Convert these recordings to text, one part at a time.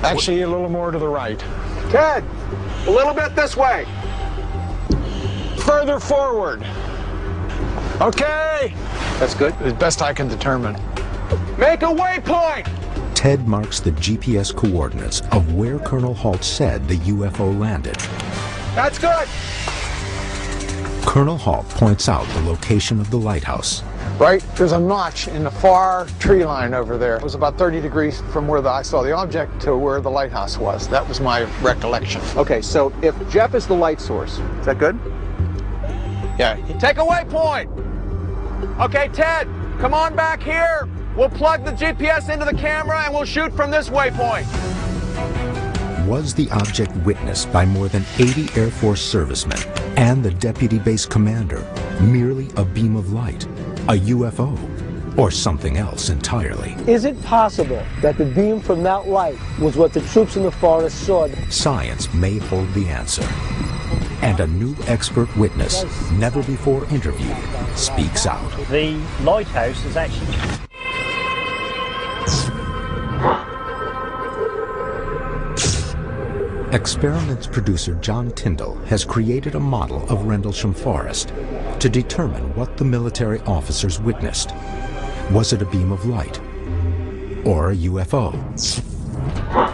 Actually, a little more to the right. Ted, a little bit this way. Further forward. Okay. That's good. As best I can determine. Make a waypoint. Ted marks the GPS coordinates of where Colonel Halt said the UFO landed. That's good. Colonel Halt points out the location of the lighthouse. Right, there's a notch in the far tree line over there. It was about 30 degrees from where I saw the object to where the lighthouse was. That was my recollection. Okay, so if Jeff is the light source, is that good? Yeah. Take a waypoint. Okay, Ted, come on back here. We'll plug the GPS into the camera and we'll shoot from this waypoint. Was the object witnessed by more than 80 Air Force servicemen and the deputy base commander merely a beam of light, a UFO, or something else entirely? Is it possible that the beam from that light was what the troops in the forest saw? Science may hold the answer. And a new expert witness, never before interviewed, speaks out. The lighthouse is actually... Experiments producer John Tyndall has created a model of Rendlesham Forest to determine what the military officers witnessed. Was it a beam of light or a UFO?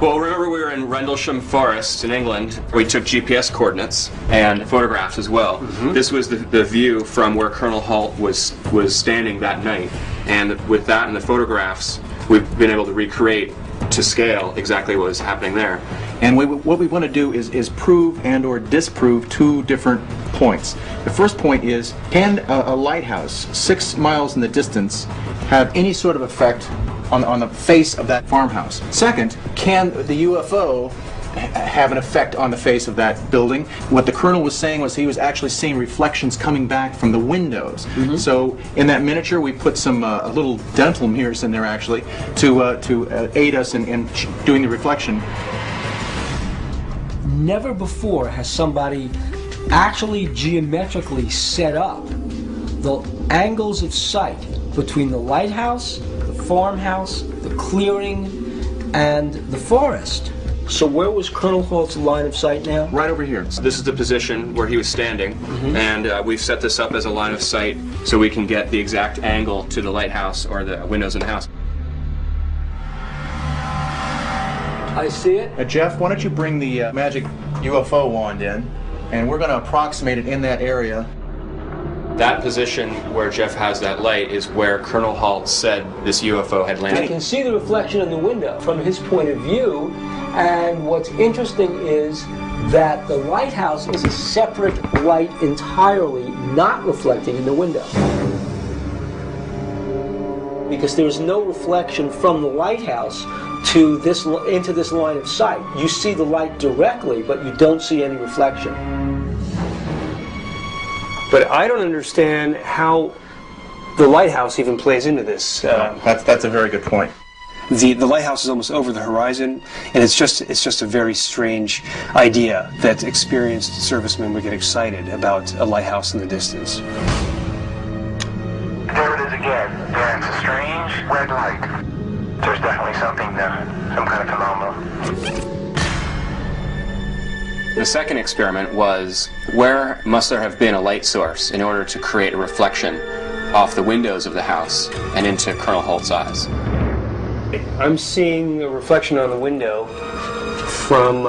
Well, remember we were in Rendlesham Forest in England. We took GPS coordinates and photographs as well. This was the view from where Colonel Halt was standing that night. And with that and the photographs, we've been able to recreate to scale exactly what was happening there. And what we want to do is prove and or disprove two different points. The first point is, can a lighthouse 6 miles in the distance have any sort of effect on the face of that farmhouse? Second, can the UFO have an effect on the face of that building? What the colonel was saying was he was actually seeing reflections coming back from the windows. So in that miniature we put some little dental mirrors in there actually to aid us in doing the reflection. Never before has somebody actually geometrically set up the angles of sight between the lighthouse, the farmhouse, the clearing, and the forest. So where was Colonel Halt's line of sight now? Right over here. So this is the position where he was standing, and we've set this up as a line of sight so we can get the exact angle to the lighthouse or the windows in the house. I see it. Jeff, why don't you bring the magic UFO wand in, and we're going to approximate it in that area. That position where Jeff has that light is where Colonel Halt said this UFO had landed. I can see the reflection in the window from his point of view, and what's interesting is that the lighthouse is a separate light entirely, not reflecting in the window. Because there's no reflection from the lighthouse to this into this line of sight. You see the light directly, but you don't see any reflection. But I don't understand how the lighthouse even plays into this. That's a very good point. The lighthouse is almost over the horizon, and it's just a very strange idea that experienced servicemen would get excited about a lighthouse in the distance. There it is again. There's a strange red light. There's definitely something there, some kind of phenomenon. The second experiment was, where must there have been a light source in order to create a reflection off the windows of the house and into Colonel Halt's eyes? I'm seeing a reflection on the window from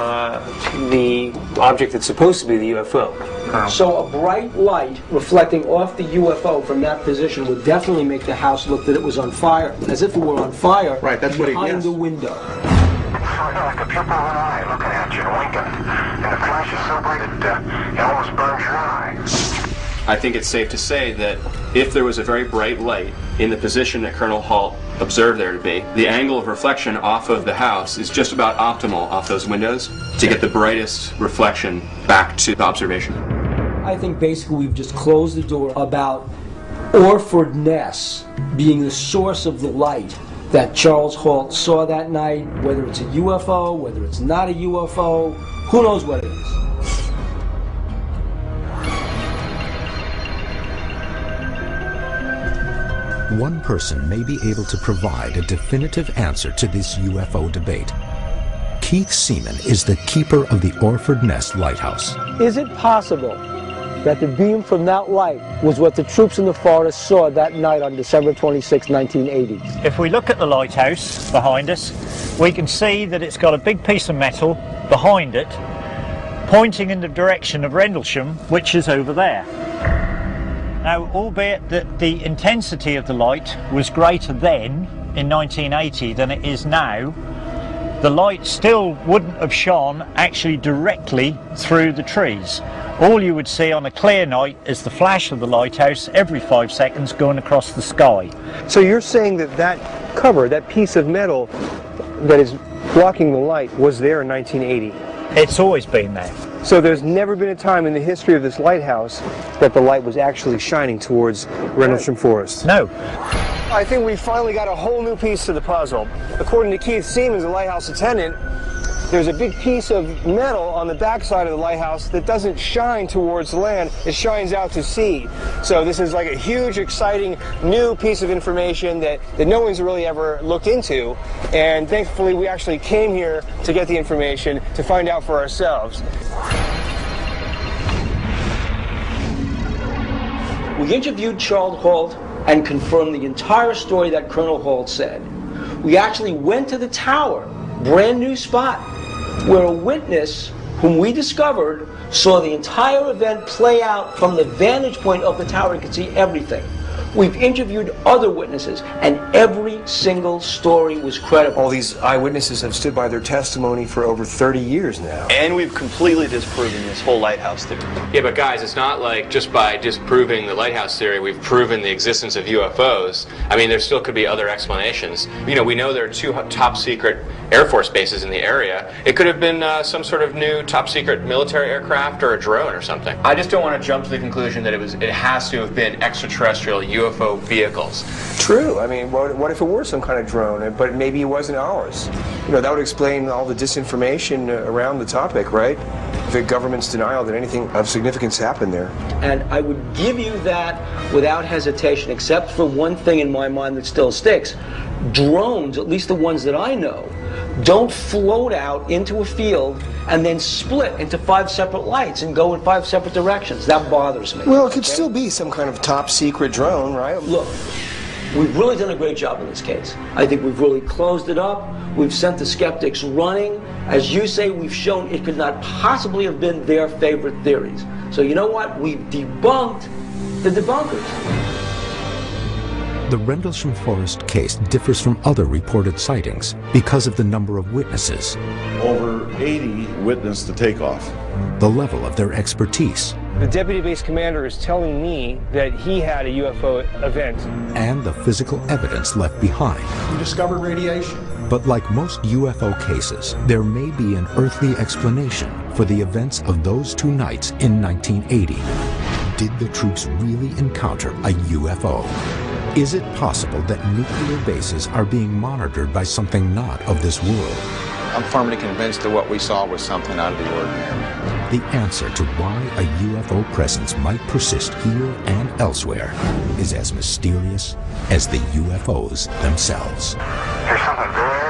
the object that's supposed to be the UFO. So a bright light reflecting off the UFO from that position would definitely make the house look that it was on fire, as if it were on fire. Right, that's what behind the window. Sort of like a pupil of an eye looking at you and winking. And the flash is so bright it almost burns your eye. I think it's safe to say that if there was a very bright light in the position that Colonel Halt observed there to be, the angle of reflection off of the house is just about optimal off those windows to get the brightest reflection back to the observation. I think basically we've just closed the door about Orford Ness being the source of the light that Charles Halt saw that night, whether it's a UFO, whether it's not a UFO, who knows what it is. One person may be able to provide a definitive answer to this UFO debate. Keith Seaman is the keeper of the Orford Nest Lighthouse. Is it possible that the beam from that light was what the troops in the forest saw that night on December 26, 1980? If we look at the lighthouse behind us, we can see that it's got a big piece of metal behind it, pointing in the direction of Rendlesham, which is over there. Now, albeit that the intensity of the light was greater then, in 1980, than it is now, the light still wouldn't have shone actually directly through the trees. All you would see on a clear night is the flash of the lighthouse every 5 seconds going across the sky. So you're saying that that cover, that piece of metal that is blocking the light, was there in 1980? It's always been there. So there's never been a time in the history of this lighthouse that the light was actually shining towards Rendlesham Forest? No. I think we finally got a whole new piece to the puzzle. According to Keith Seaman, the lighthouse attendant, there's a big piece of metal on the backside of the lighthouse that doesn't shine towards the land, it shines out to sea. So this is like a huge, exciting, new piece of information that no one's really ever looked into. And thankfully, we actually came here to get the information, to find out for ourselves. We interviewed Charles Holt and confirmed the entire story that Colonel Holt said. We actually went to the tower, brand new spot, where a witness whom we discovered saw the entire event play out from the vantage point of the tower and could see everything. We've interviewed other witnesses, and every single story was credible. All these eyewitnesses have stood by their testimony for over 30 years now. And we've completely disproven this whole lighthouse theory. Yeah, but guys, it's not like just by disproving the lighthouse theory, we've proven the existence of UFOs. I mean, there still could be other explanations. You know, we know there are 2 top secret Air Force bases in the area. It could have been some sort of new top secret military aircraft or a drone or something. I just don't want to jump to the conclusion that it has to have been extraterrestrial UFO vehicles. True. I mean, what if it were some kind of drone, but maybe it wasn't ours? You know, that would explain all the disinformation around the topic, right? The government's denial that anything of significance happened there. And I would give you that without hesitation, except for one thing in my mind that still sticks. Drones, at least the ones that I know, don't float out into a field and then split into 5 separate lights and go in 5 separate directions. That bothers me. Well, it could still be some kind of top secret drone, right? Look, we've really done a great job in this case. I think we've really closed it up. We've sent the skeptics running. As you say, we've shown it could not possibly have been their favorite theories. So you know what? We've debunked the debunkers. The Rendlesham Forest case differs from other reported sightings because of the number of witnesses, over 80 witnessed the takeoff, the level of their expertise, The deputy base commander is telling me that he had a UFO event, and the physical evidence left behind. We discovered radiation. But like most UFO cases, there may be an earthly explanation for the events of those 2 nights in 1980. Did the troops really encounter a UFO? Is it possible that nuclear bases are being monitored by something not of this world? I'm firmly convinced that what we saw was something out of the ordinary. The answer to why a UFO presence might persist here and elsewhere is as mysterious as the UFOs themselves. There's something very